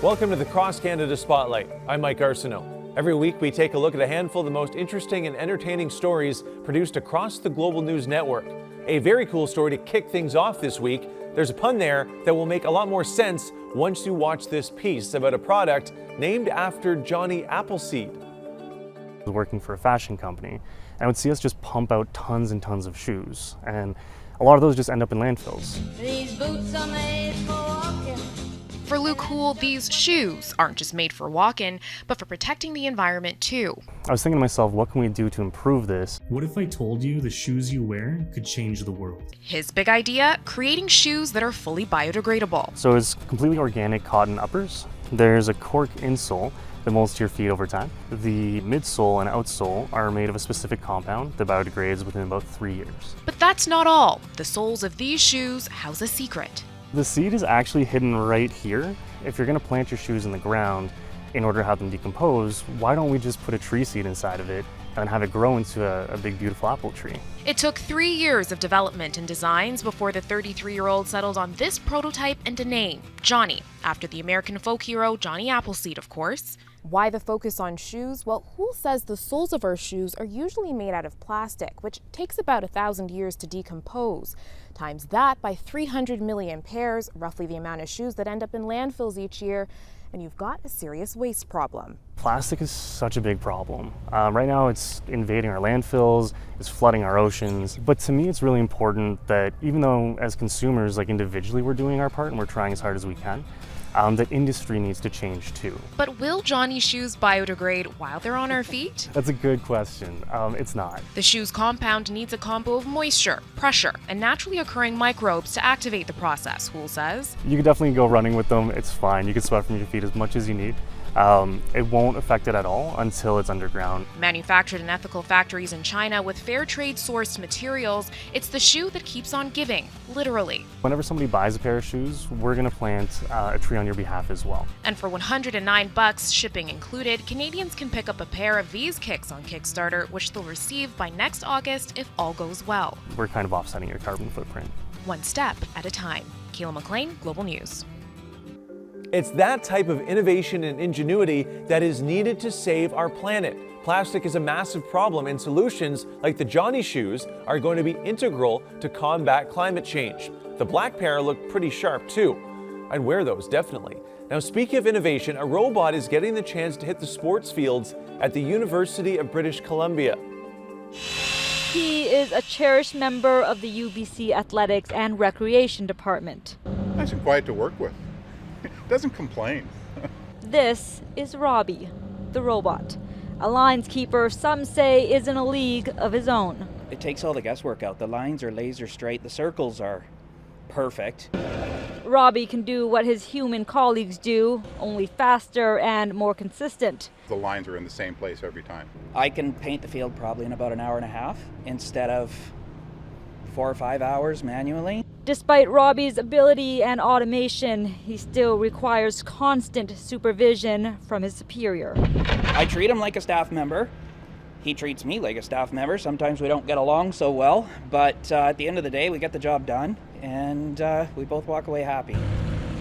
Welcome to the Cross Canada Spotlight. I'm Mike Arsenault. Every week we take a look at a handful of the most interesting and entertaining stories produced across the Global News Network. A very cool story to kick things off this week. There's a pun there that will make a lot more sense once you watch this piece about a product named after Johnny Appleseed. I was working for a fashion company, and I would see us just pump out tons and tons of shoes, and a lot of those just end up in landfills. These boots are made for walking. For Luke Hool, these shoes aren't just made for walking, but for protecting the environment too. I was thinking to myself, what can we do to improve this? What if I told you the shoes you wear could change the world? His big idea, creating shoes that are fully biodegradable. So it's completely organic cotton uppers. There's a cork insole that molds to your feet over time. The midsole and outsole are made of a specific compound that biodegrades within about 3 years. But that's not all. The soles of these shoes house a secret. The seed is actually hidden right here. If you're going to plant your shoes in the ground in order to have them decompose, why don't we just put a tree seed inside of it and have it grow into a big beautiful apple tree? It took 3 years of development and designs before the 33-year-old settled on this prototype and a name, Johnny, after the American folk hero Johnny Appleseed, of course. Why the focus on shoes? Well, Hool says the soles of our shoes are usually made out of plastic, which takes about 1,000 years to decompose. Times that by 300 million pairs, roughly the amount of shoes that end up in landfills each year, and you've got a serious waste problem. Plastic is such a big problem. Right now it's invading our landfills, it's flooding our oceans, but to me it's really important that even though as consumers, like individually we're doing our part and we're trying as hard as we can, that industry needs to change too. But will Johnny's shoes biodegrade while they're on our feet? That's a good question. It's not. The shoe's compound needs a combo of moisture, pressure, and naturally occurring microbes to activate the process, Hool says. You can definitely go running with them, it's fine. You can sweat from your feet as much as you need. It won't affect it at all until it's underground. Manufactured in ethical factories in China with fair trade sourced materials, it's the shoe that keeps on giving, literally. Whenever somebody buys a pair of shoes, we're going to plant a tree on your behalf as well. And for $109, shipping included, Canadians can pick up a pair of these kicks on Kickstarter, which they'll receive by next August if all goes well. We're kind of offsetting your carbon footprint. One step at a time. Kayla McLean, Global News. It's that type of innovation and ingenuity that is needed to save our planet. Plastic is a massive problem, and solutions like the Johnny shoes are going to be integral to combat climate change. The black pair look pretty sharp too. I'd wear those, definitely. Now, speaking of innovation, a robot is getting the chance to hit the sports fields at the University of British Columbia. He is a cherished member of the UBC Athletics and Recreation Department. Nice and quiet to work with. Doesn't complain. This is Robbie, the robot. A lineskeeper some say is in a league of his own. It takes all the guesswork out. The lines are laser straight, the circles are perfect. Robbie can do what his human colleagues do, only faster and more consistent. The lines are in the same place every time. I can paint the field probably in about an hour and a half instead of 4 or 5 hours manually. Despite Robbie's ability and automation, he still requires constant supervision from his superior. I treat him like a staff member. He treats me like a staff member. Sometimes we don't get along so well, but at the end of the day, we get the job done, and we both walk away happy.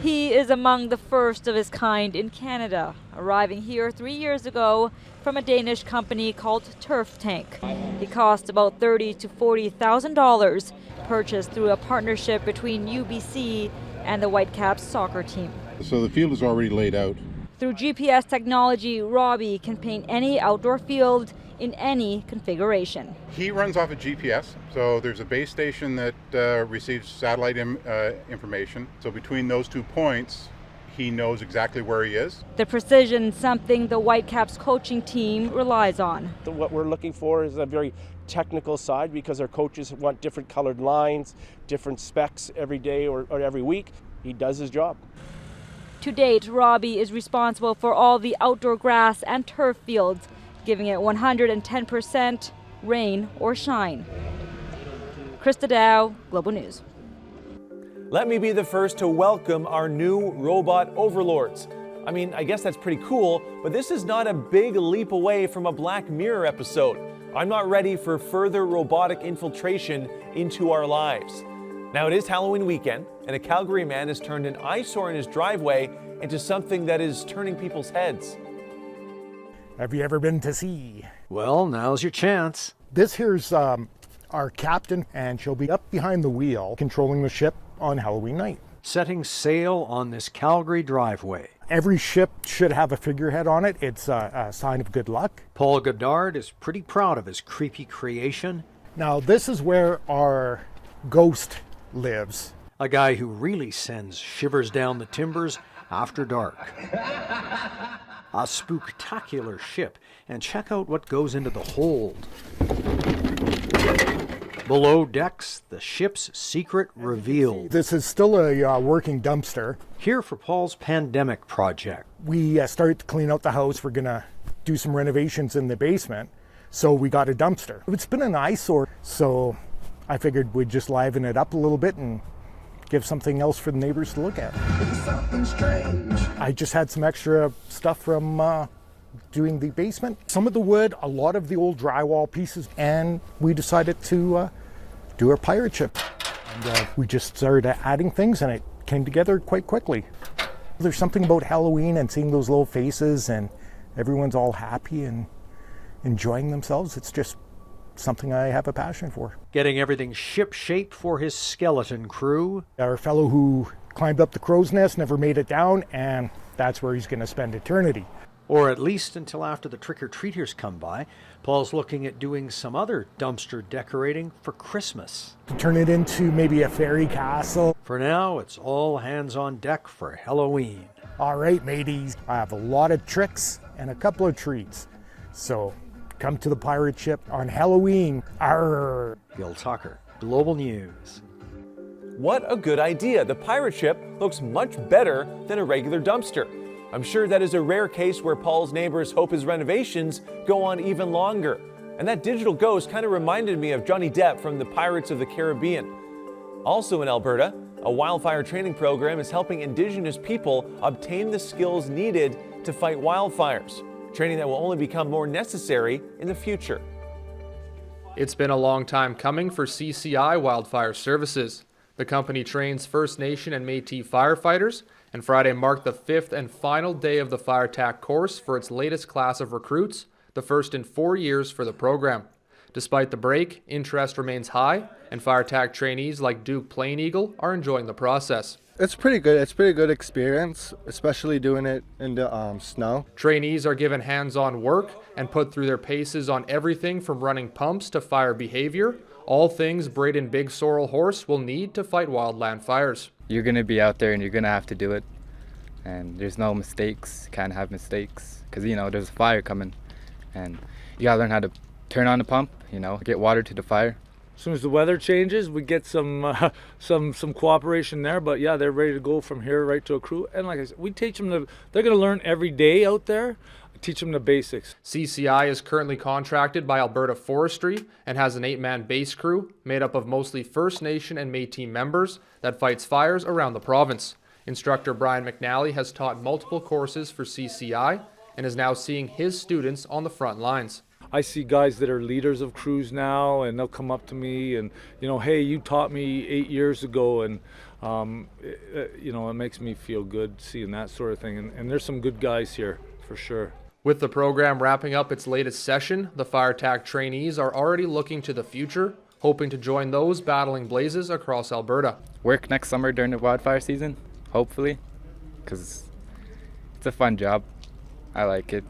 He is among the first of his kind in Canada, arriving here 3 years ago from a Danish company called Turf Tank. He cost about $30,000 to $40,000, purchased through a partnership between UBC and the Whitecaps soccer team. So the field is already laid out. Through GPS technology, Robbie can paint any outdoor field in any configuration. He runs off of GPS, so there's a base station that receives satellite information. So between those 2 points, he knows exactly where he is. The precision, something the Whitecaps coaching team relies on. What we're looking for is a very technical side, because our coaches want different colored lines, different specs every day or every week. He does his job. To date, Robbie is responsible for all the outdoor grass and turf fields, giving it 110% rain or shine. Krista Dow, Global News. Let me be the first to welcome our new robot overlords. I mean, I guess that's pretty cool, but this is not a big leap away from a Black Mirror episode. I'm not ready for further robotic infiltration into our lives. Now, it is Halloween weekend, and a Calgary man has turned an eyesore in his driveway into something that is turning people's heads. Have you ever been to sea? Well, now's your chance. This here's our captain, and she'll be up behind the wheel controlling the ship on Halloween night. Setting sail on this Calgary driveway. Every ship should have a figurehead on it. It's a sign of good luck. Paul Godard is pretty proud of his creepy creation. Now, this is where our ghost lives. A guy who really sends shivers down the timbers after dark. A spooktacular ship, and check out what goes into the hold. Below decks, the ship's secret revealed. This is still a working dumpster. Here for Paul's pandemic project. We started to clean out the house. We're gonna do some renovations in the basement, so we got a dumpster. It's been an eyesore, so I figured we'd just liven it up a little bit and give something else for the neighbors to look at. Something strange. I just had some extra stuff from doing the basement. Some of the wood, a lot of the old drywall pieces, and we decided to do our pirate ship. And we just started adding things, and it came together quite quickly. There's something about Halloween and seeing those little faces and everyone's all happy and enjoying themselves. It's just something I have a passion for. Getting everything ship-shape for his skeleton crew. Our fellow who climbed up the crow's nest never made it down, and that's where he's going to spend eternity. Or at least until after the trick-or-treaters come by. Paul's looking at doing some other dumpster decorating for Christmas. To turn it into maybe a fairy castle. For now, it's all hands on deck for Halloween. All right, mateys. I have a lot of tricks and a couple of treats. So come to the pirate ship on Halloween. Arr! Gil Tucker, Global News. What a good idea. The pirate ship looks much better than a regular dumpster. I'm sure that is a rare case where Paul's neighbors hope his renovations go on even longer. And that digital ghost kind of reminded me of Johnny Depp from the Pirates of the Caribbean. Also in Alberta, a wildfire training program is helping Indigenous people obtain the skills needed to fight wildfires, training that will only become more necessary in the future. It's been a long time coming for CCI Wildfire Services. The company trains First Nation and Métis firefighters, and Friday marked the 5th and final day of the fire tac course for its latest class of recruits, the first in 4 years for the program. Despite the break, interest remains high, and fire tac trainees like Duke Plain Eagle are enjoying the process. It's pretty good. It's a pretty good experience, especially doing it in the snow. Trainees are given hands-on work and put through their paces on everything from running pumps to fire behavior, all things Braden Big Sorrel Horse will need to fight wildland fires. You're going to be out there and you're going to have to do it. And there's no mistakes, can't have mistakes. Because, you know, there's a fire coming. And you got to learn how to turn on the pump, you know, get water to the fire. As soon as the weather changes, we get some cooperation there. But yeah, they're ready to go from here right to a crew. And like I said, we teach them, they're going to learn every day out there. Teach them the basics. CCI is currently contracted by Alberta Forestry and has an 8-man base crew made up of mostly First Nation and Métis members that fights fires around the province. Instructor Brian McNally has taught multiple courses for CCI and is now seeing his students on the front lines. I see guys that are leaders of crews now, and they'll come up to me and, you know, hey, you taught me 8 years ago, and you know, it makes me feel good seeing that sort of thing. And there's some good guys here for sure. With the program wrapping up its latest session, the fire tac trainees are already looking to the future, hoping to join those battling blazes across Alberta. Work next summer during the wildfire season, hopefully, because it's a fun job. I like it.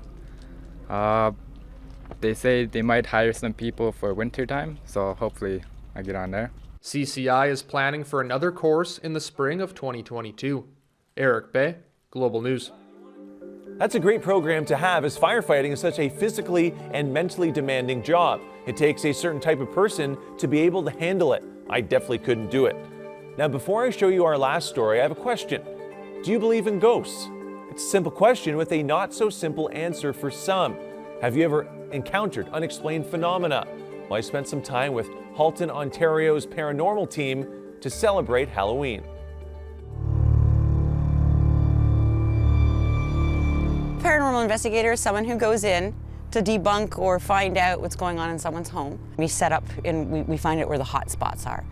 They say they might hire some people for winter time, so hopefully I get on there. CCI is planning for another course in the spring of 2022. Eric Bay, Global News. That's a great program to have, as firefighting is such a physically and mentally demanding job. It takes a certain type of person to be able to handle it. I definitely couldn't do it. Now, before I show you our last story, I have a question. Do you believe in ghosts? It's a simple question with a not so simple answer for some. Have you ever encountered unexplained phenomena? Well, I spent some time with Halton, Ontario's paranormal team to celebrate Halloween. Paranormal investigator is someone who goes in to debunk or find out what's going on in someone's home. We set up and we find out where the hot spots are.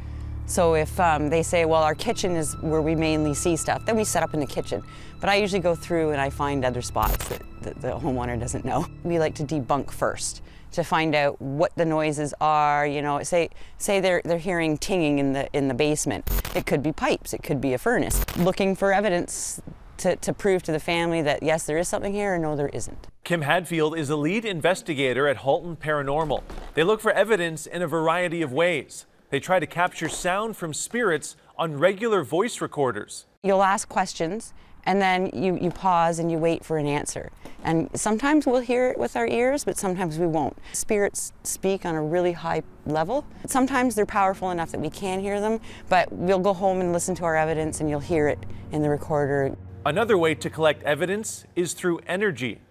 So if they say, well, our kitchen is where we mainly see stuff, then we set up in the kitchen. But I usually go through and I find other spots that the homeowner doesn't know. We like to debunk first to find out what the noises are. You know, say they're hearing tinging in the basement. It could be pipes, it could be a furnace. Looking for evidence to prove to the family that yes, there is something here, or no, there isn't. Kim Hadfield is a lead investigator at Halton Paranormal. They look for evidence in a variety of ways. They try to capture sound from spirits on regular voice recorders. You'll ask questions, and then you pause and you wait for an answer. And sometimes we'll hear it with our ears, but sometimes we won't. Spirits speak on a really high level. Sometimes they're powerful enough that we can hear them, but we'll go home and listen to our evidence and you'll hear it in the recorder. Another way to collect evidence is through energy.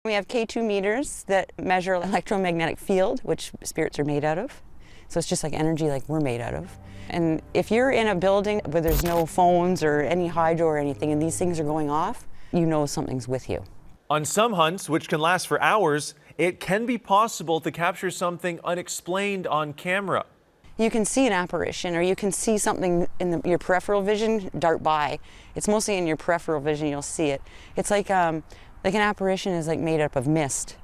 We have K2 meters that measure electromagnetic field, which spirits are made out of. So it's just like energy like we're made out of. And if you're in a building where there's no phones or any hydro or anything and these things are going off, you know something's with you. On some hunts, which can last for hours, it can be possible to capture something unexplained on camera. You can see an apparition, or you can see something in your peripheral vision dart by. It's mostly in your peripheral vision you'll see it. It's like an apparition is like made up of mist,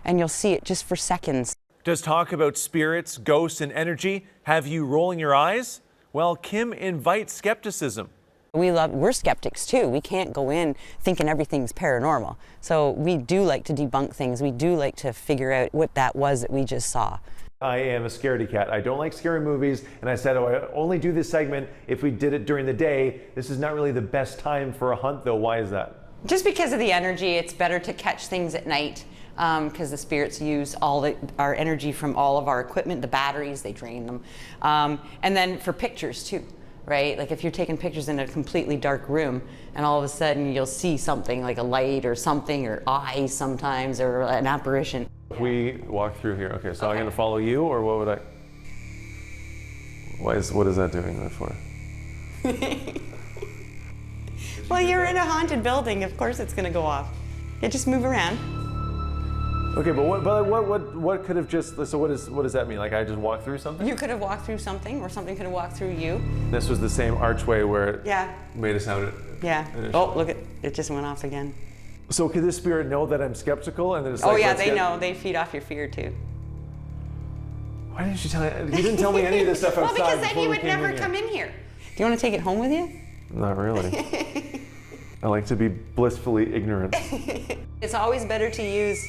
and you'll see it just for seconds. Does talk about spirits, ghosts, and energy have you rolling your eyes? Well, Kim invites skepticism. We're skeptics too. We can't go in thinking everything's paranormal. So we do like to debunk things. We do like to figure out what that was that we just saw. I am a scaredy cat. I don't like scary movies, and I said, oh, I only do this segment if we did it during the day. This is not really the best time for a hunt, though. Why is that? Just because of the energy, it's better to catch things at night. Because the spirits use our energy from all of our equipment, the batteries, they drain them. And then for pictures too, right? Like if you're taking pictures in a completely dark room and all of a sudden you'll see something like a light or something, or eyes sometimes, or an apparition. We walk through here. Okay, so I'm going to follow you, or what would I? What is that doing that for? Well, you're in a haunted building. Of course it's going to go off. You just move around. Okay, but what could have just, so what does that mean? Like I just walked through something? You could have walked through something, or something could have walked through you. This was the same archway where it yeah. made a sound. Yeah. Oh, look, it just went off again. So could this spirit know that I'm skeptical and then it's like, oh yeah, they know. They feed off your fear too. Why didn't you tell me? You didn't tell me any of this stuff outside. Well, because then he would never come in here. Do you want to take it home with you? Not really. I like to be blissfully ignorant. It's always better to use.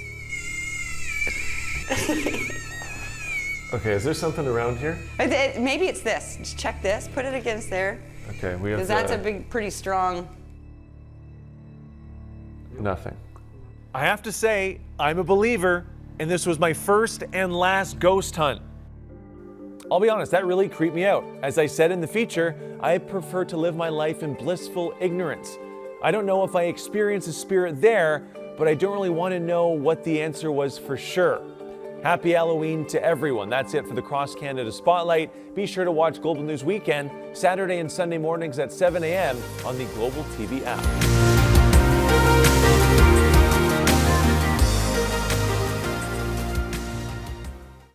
Okay, is there something around here? Maybe it's this. Just check this. Put it against there. Okay, we have. Because that's a pretty strong. Nothing. I have to say, I'm a believer, and this was my first and last ghost hunt. I'll be honest, that really creeped me out. As I said in the feature, I prefer to live my life in blissful ignorance. I don't know if I experienced a spirit there, but I don't really want to know what the answer was for sure. Happy Halloween to everyone. That's it for the Cross Canada Spotlight. Be sure to watch Global News Weekend, Saturday and Sunday mornings at 7 a.m. on the Global TV app.